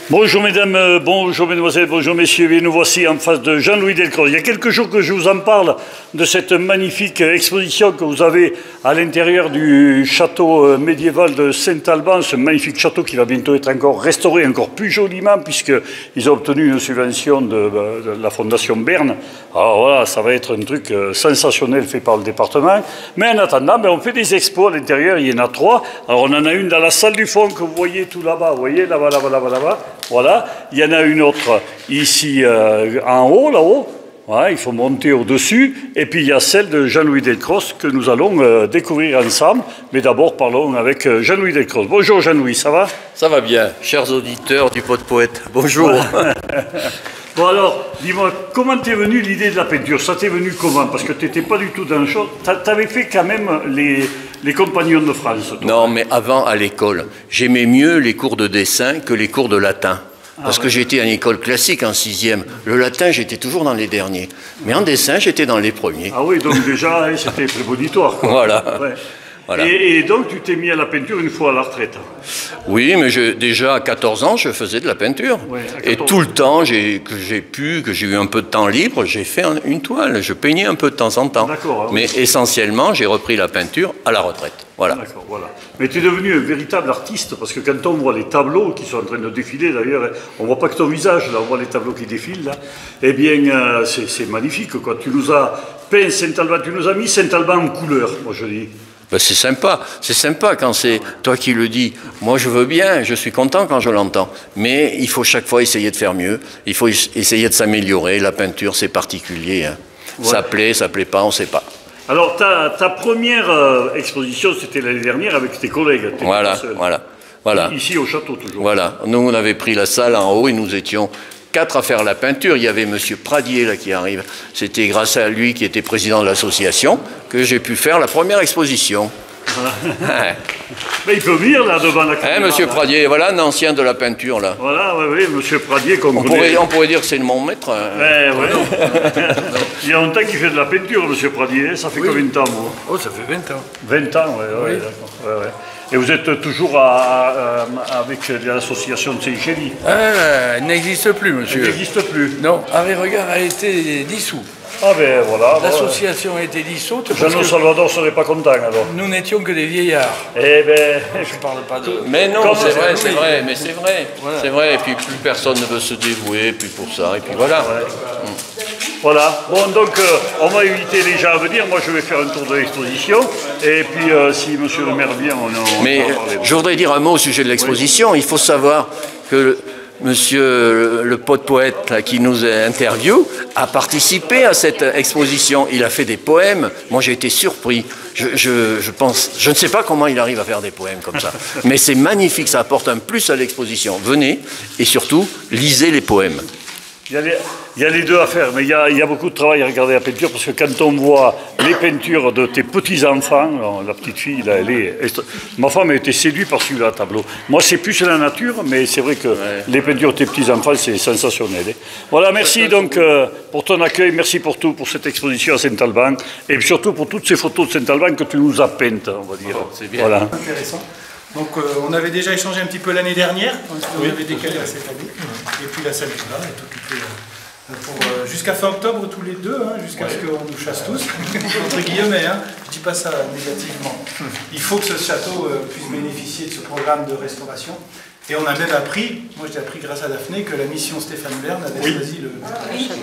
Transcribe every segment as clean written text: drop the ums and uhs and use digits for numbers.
Bonjour mesdames, bonjour mesdemoiselles, bonjour messieurs, et nous voici en face de Jean-Louis Delcros. Il y a quelques jours que je vous en parle de cette magnifique exposition que vous avez à l'intérieur du château médiéval de Saint-Alban, ce magnifique château qui va bientôt être encore restauré, encore plus joliment, puisqu'ils ont obtenu une subvention de la Fondation Berne. Alors voilà, ça va être un truc sensationnel fait par le département. Mais en attendant, on fait des expos à l'intérieur, il y en a 3. Alors on en a une dans la salle du fond que vous voyez tout là-bas, vous voyez, là-bas, là-bas, là-bas, là-bas. Voilà, il y en a une autre ici en haut, là-haut. Voilà, il faut monter au-dessus. Et puis il y a celle de Jean-Louis Delcros que nous allons découvrir ensemble. Mais d'abord, parlons avec Jean-Louis Delcros. Bonjour Jean-Louis, ça va? Ça va bien, chers auditeurs du Pot de Poète. Bonjour. Voilà. Bon alors, dis-moi, comment t'es venu l'idée de la peinture? Ça t'est venu comment? Parce que tu n'étais pas du tout dans le chose. T'avais fait quand même les Compagnons de France, toi. Non, mais avant, à l'école, j'aimais mieux les cours de dessin que les cours de latin. Parce que j'étais à une école classique en 6e. Le latin, j'étais toujours dans les derniers. Mais en dessin, j'étais dans les premiers. Ah oui, donc déjà, c'était prémonitoire. Voilà. Ouais. Voilà. Et donc, tu t'es mis à la peinture une fois à la retraite? Oui, mais déjà à 14 ans, je faisais de la peinture. Ouais, et tout le temps que j'ai eu un peu de temps libre, j'ai fait une toile. Je peignais un peu de temps en temps. D'accord. Mais essentiellement, j'ai repris la peinture à la retraite. Voilà. D'accord, voilà. Mais tu es devenu un véritable artiste, parce que quand on voit les tableaux qui sont en train de défiler, d'ailleurs, on ne voit pas que ton visage, là, on voit les tableaux qui défilent, là. Eh bien, c'est magnifique, quoi. Tu nous as peint Saint-Alban, tu nous as mis Saint-Alban en couleur, moi je dis. Ben c'est sympa quand c'est toi qui le dis. Moi je veux bien, je suis content quand je l'entends. Mais il faut chaque fois essayer de faire mieux, il faut essayer de s'améliorer. La peinture c'est particulier, hein. Ouais. Ça plaît pas, on ne sait pas. Alors ta première exposition c'était l'année dernière avec tes collègues. Voilà. Ici au château toujours. Voilà, nous on avait pris la salle en haut et nous étions 4 à faire la peinture. Il y avait M. Pradier là qui arrive. C'était grâce à lui qui était président de l'association que j'ai pu faire la première exposition. Voilà. Mais il peut venir là devant la caméra. M. Pradier, voilà un ancien de la peinture là. Voilà, oui, M. Pradier qu'on connaît. On pourrait dire que c'est mon maître. Il y a longtemps qu'il fait de la peinture, M. Pradier. Ça fait combien de temps, moi? Oh, ça fait 20 ans. 20 ans, oui. D'accord. Ouais. Et vous êtes toujours avec l'association de Saint-Chély? Elle n'existe plus, monsieur. Elle n'existe plus? Non, Arrêt Regard a été dissous. Ah ben voilà. L'association a été dissoute. Jeannot Salvador ne serait pas content alors. Nous n'étions que des vieillards. Eh ben. Je ne parle pas de. Mais non, c'est vrai. Voilà. C'est vrai, et puis plus personne ne veut se dévouer, puis pour ça, et puis voilà. Ouais. Voilà. Bon, donc, on va inviter les gens à venir. Moi, je vais faire un tour de l'exposition. Et puis, si monsieur le maire vient, Mais je voudrais dire un mot au sujet de l'exposition. Il faut savoir que monsieur le Pot de Poète là, qui nous interviewe a participé à cette exposition. Il a fait des poèmes. Moi, j'ai été surpris. Je ne sais pas comment il arrive à faire des poèmes comme ça. Mais c'est magnifique. Ça apporte un plus à l'exposition. Venez et surtout, lisez les poèmes. Il y a les deux à faire, mais il y a beaucoup de travail à regarder la peinture, parce que quand on voit les peintures de tes petits-enfants, la petite fille, là, ma femme a été séduite par celui-là, tableau. Moi, c'est plus la nature, mais c'est vrai que les peintures de tes petits-enfants, c'est sensationnel. Hein. Voilà, merci donc pour ton accueil, merci pour tout, pour cette exposition à Saint-Alban, et surtout pour toutes ces photos de Saint-Alban que tu nous as peintes, on va dire. C'est bien. Voilà. Intéressant. Donc on avait déjà échangé un petit peu l'année dernière, on avait décalé à cette année, et puis la salle là est occupée jusqu'à fin octobre tous les deux, hein, jusqu'à ce qu'on nous chasse tous, entre guillemets, hein. Je ne dis pas ça négativement. Il faut que ce château puisse bénéficier de ce programme de restauration. Et on a même appris, moi j'ai appris grâce à Daphné, que la mission Stéphane Bern avait choisi le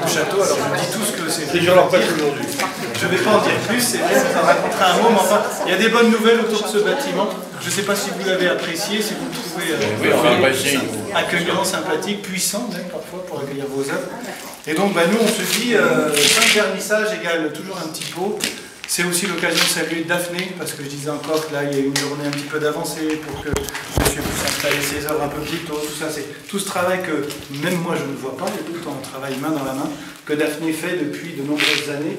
château. Alors je dis tout ce que c'est. Je ne vais pas en dire plus, c'est vrai, ça racontera un mot, mais enfin, il y a des bonnes nouvelles autour de ce bâtiment. Je ne sais pas si vous l'avez apprécié, si vous le trouvez accueillant, sympathique, puissant même parfois pour accueillir vos œuvres. Et donc nous on se dit, 5 vernissages égale toujours un petit pot. C'est aussi l'occasion de saluer Daphné, parce que je disais encore que là il y a une journée un petit peu d'avancée pour que monsieur puisse installer ses œuvres un peu plus tôt. Tout ça, c'est tout ce travail que même moi je ne vois pas, et tout on travaille main dans la main, que Daphné fait depuis de nombreuses années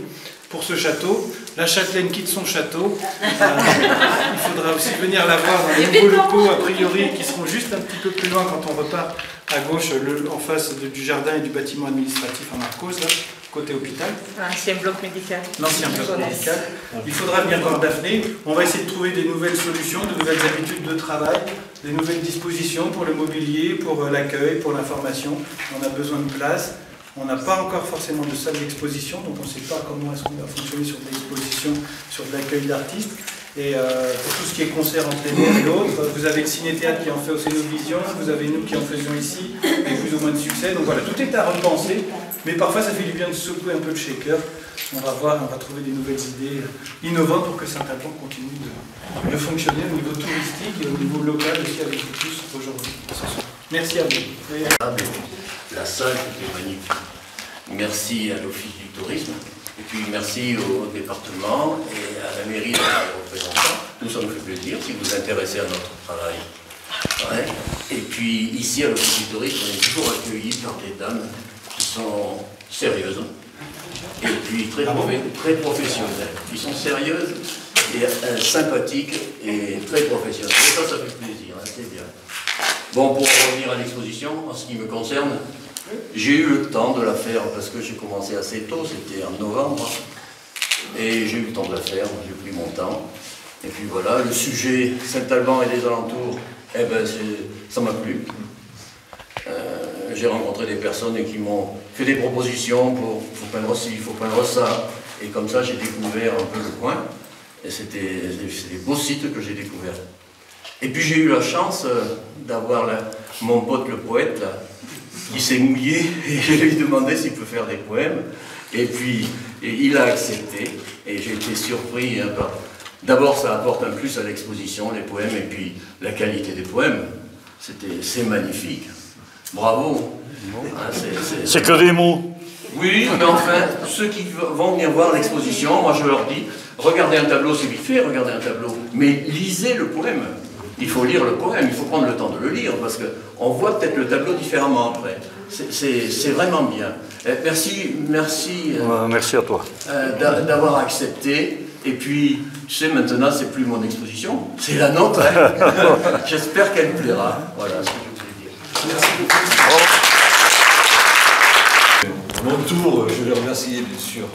pour ce château. La châtelaine quitte son château. Il faudra aussi venir la voir dans les nouveaux locaux, a priori, qui seront juste un petit peu plus loin quand on repart à gauche, en face du jardin et du bâtiment administratif en Marcos, là, côté hôpital. L'ancien bloc médical. L'ancien bloc médical. Il faudra venir voir Daphné. On va essayer de trouver des nouvelles solutions, de nouvelles habitudes de travail, des nouvelles dispositions pour le mobilier, pour l'accueil, pour l'information. On a besoin de place. On n'a pas encore forcément de salle d'exposition, donc on ne sait pas comment est-ce qu'on va fonctionner sur de l'exposition, sur de l'accueil d'artistes. Et pour tout ce qui est concert en plein air et autres, vous avez le ciné-théâtre qui en fait au Cénovision, vous avez nous qui en faisions ici, avec plus ou moins de succès. Donc voilà, tout est à repenser, mais parfois ça fait du bien de secouer un peu le shaker. On va voir, on va trouver des nouvelles idées innovantes pour que Saint-Alban continue de fonctionner au niveau touristique et au niveau local aussi avec vous tous aujourd'hui. Merci à vous. La salle était magnifique. Merci à l'Office du tourisme. Et puis merci au département et à la mairie de les représentants. Nous, ça nous fait plaisir si vous vous intéressez à notre travail. Ouais. Et puis ici, à l'Office du tourisme, on est toujours accueillis par des dames qui sont sérieuses et puis très professionnelles. Qui sont sérieuses et sympathiques et très professionnelles. Et ça fait plaisir, hein, c'est bien. Bon, pour revenir à l'exposition, en ce qui me concerne, j'ai eu le temps de la faire parce que j'ai commencé assez tôt, c'était en novembre, et j'ai eu le temps de la faire, j'ai pris mon temps. Et puis voilà, le sujet Saint-Alban et les alentours, eh ben ça m'a plu. J'ai rencontré des personnes qui m'ont fait des propositions pour « faut peindre ci, il faut peindre ça ». Et comme ça, j'ai découvert un peu le coin, et c'est des beaux sites que j'ai découverts. Et puis j'ai eu la chance d'avoir mon pote le poète, là, qui s'est mouillé, et je lui ai demandé s'il peut faire des poèmes, et puis il a accepté, et j'ai été surpris. Hein, d'abord, ça apporte un plus à l'exposition, les poèmes, et puis la qualité des poèmes, c'est magnifique. Bravo. Hein, c'est que des mots. Oui, mais enfin, ceux qui vont venir voir l'exposition, moi je leur dis, regardez un tableau, c'est vite fait, regardez un tableau, mais lisez le poème. Il faut lire le poème, il faut prendre le temps de le lire, parce qu'on voit peut-être le tableau différemment après. C'est vraiment bien. Merci à toi d'avoir accepté. Et puis, tu sais, maintenant, c'est plus mon exposition, c'est la nôtre. Hein. J'espère qu'elle plaira. Voilà ce que je voulais dire. Merci beaucoup. À mon tour, je vais remercier bien sûr